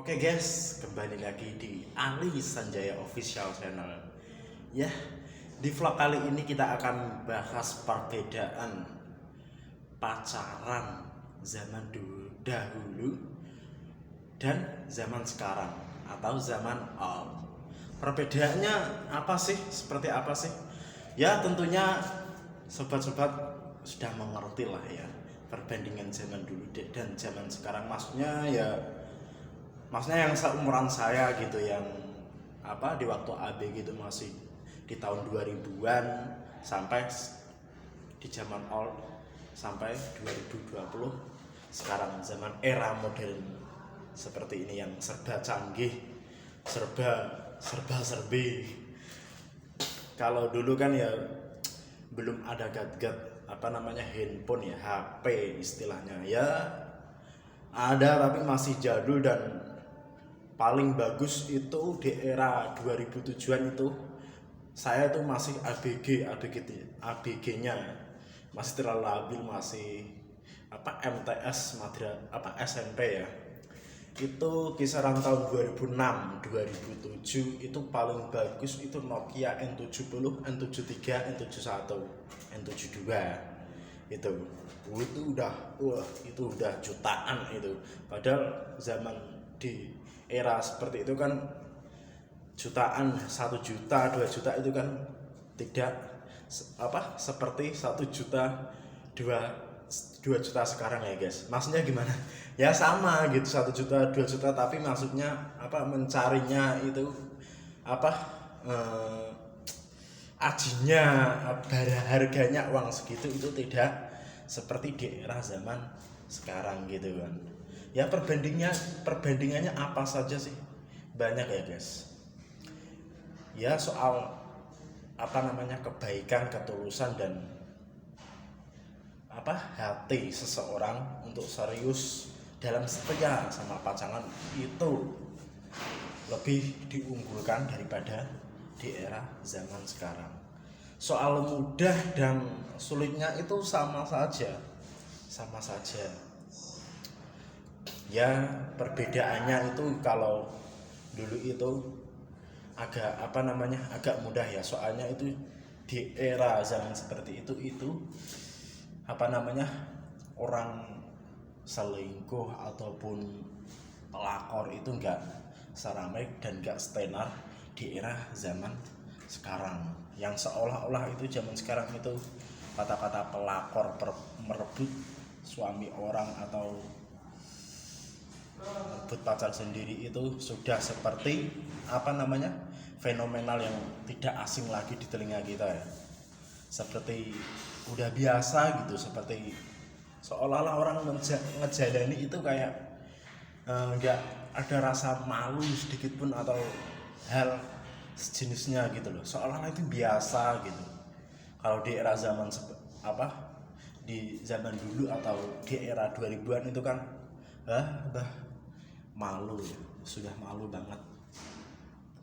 Oke guys, kembali lagi di Ali Sanjaya Official Channel. Ya, di vlog kali ini kita akan bahas perbedaan pacaran zaman dahulu dan zaman sekarang atau zaman old. Perbedaannya apa sih? Seperti apa sih? Ya tentunya sobat-sobat sudah mengerti lah ya perbandingan zaman dulu dan zaman sekarang, maksudnya yang seumuran saya gitu, yang di waktu AB gitu, masih di tahun 2000-an sampai di zaman old sampai 2020 sekarang, zaman era modern seperti ini yang serba canggih, serba serbi. Kalau dulu kan ya belum ada gadget handphone ya, HP istilahnya ya ada, tapi masih jadul. Dan paling bagus itu di era 2007-an itu saya itu masih ABG-nya masih terlalu labil, masih MTS SMP ya. Itu kisaran tahun 2006 2007 itu paling bagus itu Nokia N70, N73, N71, N72 itu udah jutaan itu. Padahal zaman di era seperti itu kan jutaan, 1 juta 2 juta itu kan tidak seperti 1 juta 2 juta sekarang ya guys. Maksudnya gimana ya, sama gitu, 1 juta 2 juta, tapi maksudnya mencarinya itu ajinya, harganya uang segitu itu tidak seperti di era zaman sekarang gitu kan. Ya perbandingannya apa saja sih? Banyak ya guys. Ya soal kebaikan, ketulusan, dan hati seseorang untuk serius dalam setia sama pasangan itu lebih diunggulkan daripada di era zaman sekarang. Soal mudah dan sulitnya itu sama saja. Ya perbedaannya itu, kalau dulu itu agak mudah ya, soalnya itu di era zaman seperti itu orang selingkuh ataupun pelakor itu enggak seramai dan enggak setenar di era zaman sekarang, yang seolah-olah itu zaman sekarang itu kata-kata pelakor merebut suami orang atau merebut pacar sendiri itu sudah seperti fenomenal yang tidak asing lagi di telinga kita ya. Seperti udah biasa gitu, seperti seolah-olah orang ngejalani itu kayak nggak ada rasa malu sedikit pun atau hal sejenisnya gitu loh, seolah-olah itu biasa gitu. Kalau di era di zaman dulu atau di era 2000-an itu kan malu ya, sudah malu banget,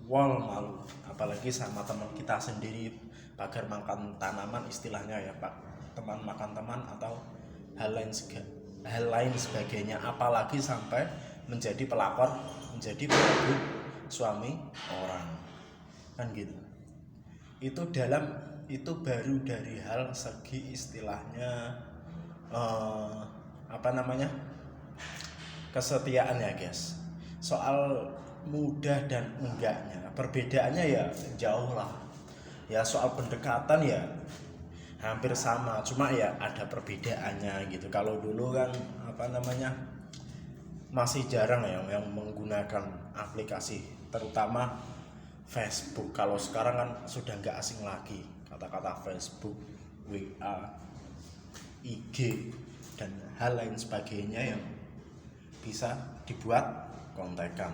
malu, apalagi sama teman kita sendiri, pagar makan tanaman istilahnya ya pak, teman makan teman atau hal lain sebagainya, apalagi sampai menjadi pelakor, menjadi perebut suami orang kan gitu. Itu baru dari hal segi istilahnya kesetiaan ya guys. Soal mudah dan enggaknya, perbedaannya ya jauh lah ya. Soal pendekatan ya hampir sama, cuma ya ada perbedaannya gitu. Kalau dulu kan masih jarang ya yang menggunakan aplikasi, terutama Facebook. Kalau sekarang kan sudah nggak asing lagi kata-kata Facebook, WA, IG, dan hal lain sebagainya yang bisa dibuat kontekan.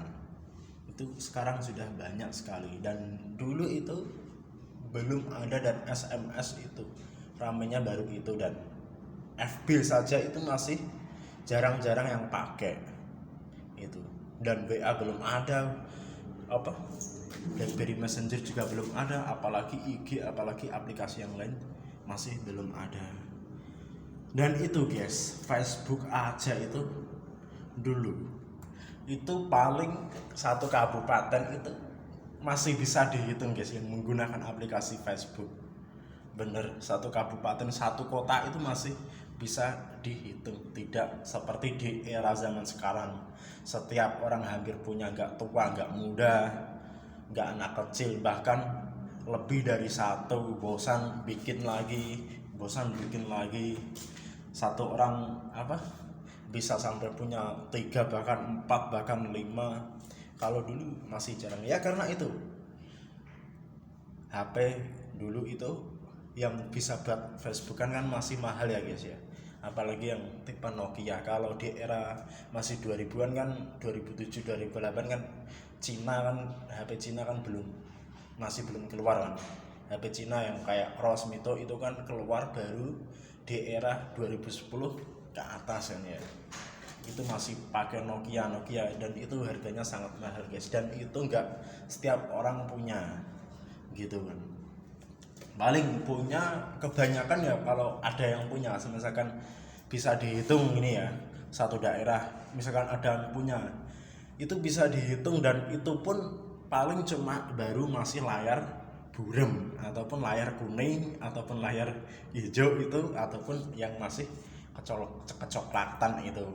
Itu sekarang sudah banyak sekali, dan dulu itu belum ada, dan SMS itu ramenya baru itu, dan FB saja itu masih jarang-jarang yang pakai itu, dan WA belum ada, BlackBerry Messenger juga belum ada, apalagi IG, apalagi aplikasi yang lain masih belum ada. Dan itu guys, Facebook aja itu dulu itu paling satu kabupaten itu masih bisa dihitung guys yang menggunakan aplikasi Facebook. Bener, satu kabupaten, satu kota itu masih bisa dihitung. Tidak seperti di era zaman sekarang, setiap orang hampir punya, nggak tua nggak muda nggak anak kecil, bahkan lebih dari satu. Bosan bikin lagi. Satu orang bisa sampai punya 3 bahkan 4 bahkan 5. Kalau dulu masih jarang ya, karena itu HP dulu itu yang bisa buat Facebook kan masih mahal ya guys ya, apalagi yang tipe Nokia. Kalau di era masih 2000-an kan, 2007 2008 kan, Cina kan, HP Cina kan masih belum keluar kan. HP Cina yang kayak Rosmito itu kan keluar baru di era 2010 ke atas kan ya. Itu masih pakai Nokia dan itu harganya sangat mahal guys, dan itu enggak setiap orang punya gitu kan. Paling punya kebanyakan ya kalau ada yang punya, misalkan bisa dihitung ini ya, satu daerah misalkan ada yang punya, itu bisa dihitung, dan itu pun paling cuma baru masih layar burem ataupun layar kuning ataupun layar hijau itu, ataupun yang masih kecoklatan itu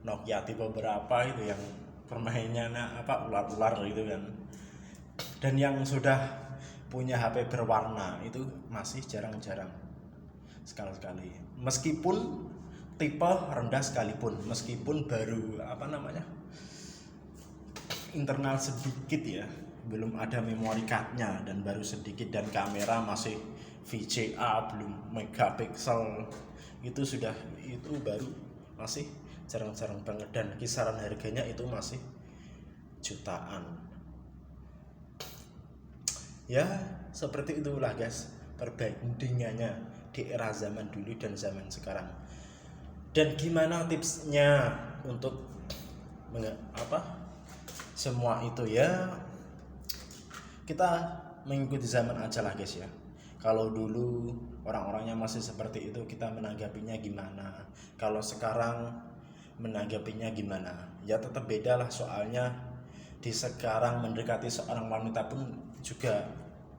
Nokia tipe berapa itu yang permainannya ular-ular gitu kan. Dan yang sudah punya HP berwarna itu masih jarang-jarang sekali-sekali, meskipun tipe rendah sekalipun, meskipun baru internal sedikit ya, belum ada memory cardnya dan baru sedikit, dan kamera masih VGA belum megapiksel, itu baru masih jarang-jarang banget, dan kisaran harganya itu masih jutaan. Ya seperti itulah guys perbandingannya di era zaman dulu dan zaman sekarang. Dan gimana tipsnya untuk semua itu ya, kita mengikuti zaman aja lah guys ya. Kalau dulu orang-orangnya masih seperti itu, kita menanggapinya gimana? Kalau sekarang menanggapinya gimana? Ya tetap beda lah, soalnya di sekarang mendekati seorang wanita pun juga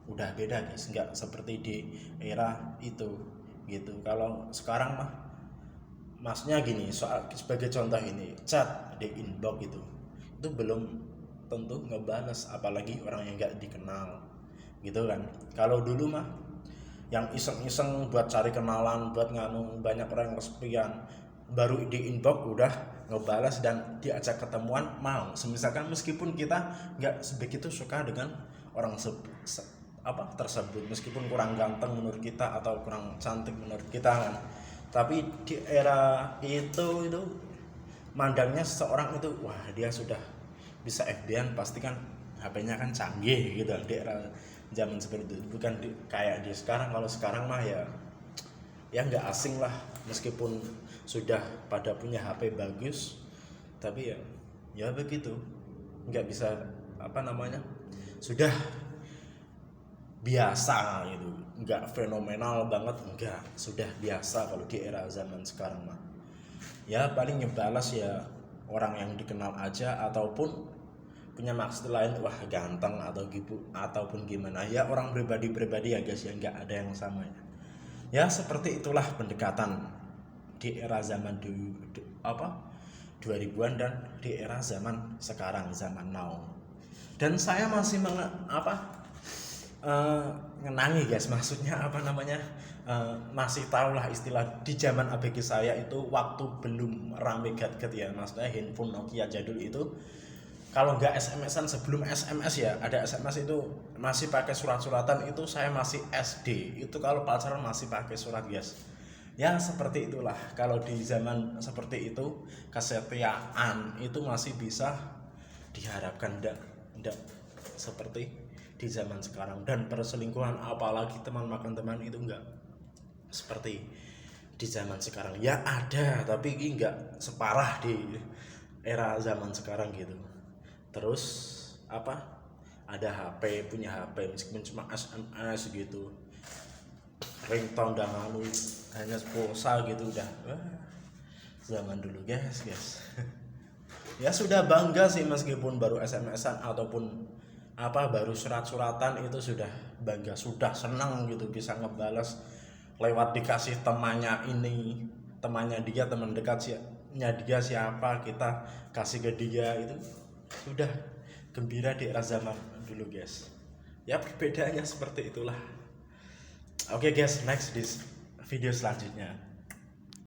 udah beda guys, nggak seperti di era itu gitu. Kalau sekarang maksudnya gini, sebagai contoh ini, chat di inbox itu belum tentu ngebales, apalagi orang yang nggak dikenal gitu kan. Kalau dulu yang iseng-iseng buat cari kenalan, buat banyak orang yang kesepian, baru di inbox udah ngebalas dan diajak ketemuan mau. Misalkan meskipun kita nggak sebegitu suka dengan orang tersebut, meskipun kurang ganteng menurut kita atau kurang cantik menurut kita kan, tapi di era itu mandangnya seseorang itu, wah dia sudah bisa FB-an, pasti kan HP-nya kan canggih gitu di era zaman seperti itu, bukan kayak di sekarang. Kalau sekarang ya nggak asing lah, meskipun sudah pada punya HP bagus, tapi ya begitu, nggak bisa sudah biasa gitu, nggak fenomenal banget, enggak, sudah biasa. Kalau di era zaman sekarang ya paling ngebalas ya orang yang dikenal aja, ataupun punya maksud lain, wah ganteng atau gitu ataupun gimana ya, orang pribadi ya guys ya, nggak ada yang sama ya. Seperti itulah pendekatan di era zaman 2000-an dan di era zaman sekarang, zaman now. Dan saya masih ngenangi guys, maksudnya masih tahu lah istilah di zaman ABG saya itu, waktu belum rame gadget ya, maksudnya handphone Nokia jadul itu, kalau nggak SMS-an, sebelum SMS ya, ada SMS itu masih pakai surat-suratan, itu saya masih SD, itu kalau pacaran masih pakai surat guys. Ya seperti itulah, kalau di zaman seperti itu kesetiaan itu masih bisa diharapkan, enggak seperti di zaman sekarang. Dan perselingkuhan, apalagi teman makan teman, itu enggak seperti di zaman sekarang. Ya ada, tapi ini enggak separah di era zaman sekarang gitu. Terus ada HP, punya HP meskipun cuma SMS gitu, ringtone dan hanya pulsa gitu, udah zaman dulu guys. Ya sudah bangga sih, meskipun baru SMS-an ataupun baru surat-suratan, itu sudah bangga, sudah senang gitu bisa ngebales lewat dikasih temannya ini, temannya dia, teman dekatnya dia siapa, kita kasih ke dia, itu sudah gembira di era zaman dulu guys. Ya perbedaannya seperti itulah. Oke guys, next di video selanjutnya.